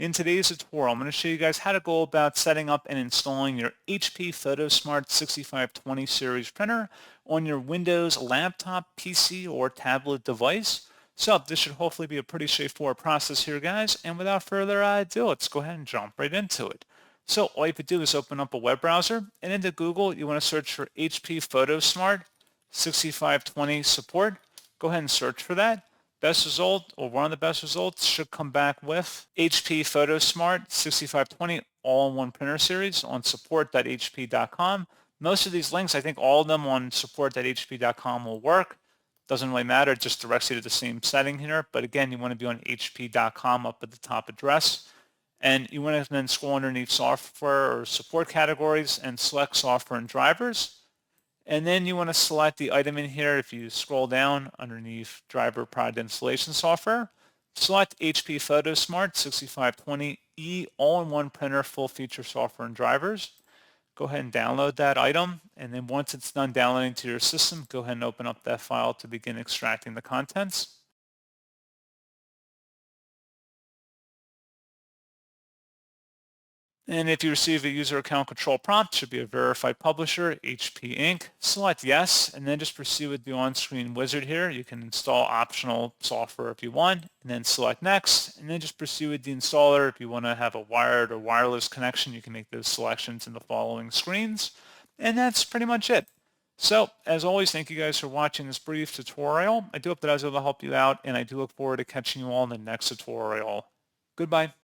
In today's tutorial, I'm going to show you guys how to go about setting up and installing your HP Photosmart 6520 series printer on your Windows laptop, PC, or tablet device. So this should hopefully be a pretty straightforward process here, guys. And without further ado, let's go ahead and jump right into it. So all you have to do is open up a web browser, and into Google, you want to search for HP Photosmart 6520 support. Go ahead and search for that. Best result, or one of the best results, should come back with HP Photosmart 6520 all-in-one printer series on support.hp.com. Most of these links, I think all of them on support.hp.com will work. Doesn't really matter, it just directs you to the same setting here. But again, you want to be on hp.com up at the top address. And you want to then scroll underneath software or support categories and select software and drivers. And then you want to select the item in here. If you scroll down underneath driver product installation software, select HP Photosmart 6520E all-in-one printer full feature software and drivers. Go ahead and download that item. And then once it's done downloading to your system, go ahead and open up that file to begin extracting the contents. And if you receive a user account control prompt, it should be a verified publisher, HP Inc. Select yes, and then just proceed with the on-screen wizard here. You can install optional software if you want, and then select next, and then just proceed with the installer. If you want to have a wired or wireless connection, you can make those selections in the following screens. And that's pretty much it. So, as always, thank you guys for watching this brief tutorial. I do hope that I was able to help you out, and I do look forward to catching you all in the next tutorial. Goodbye.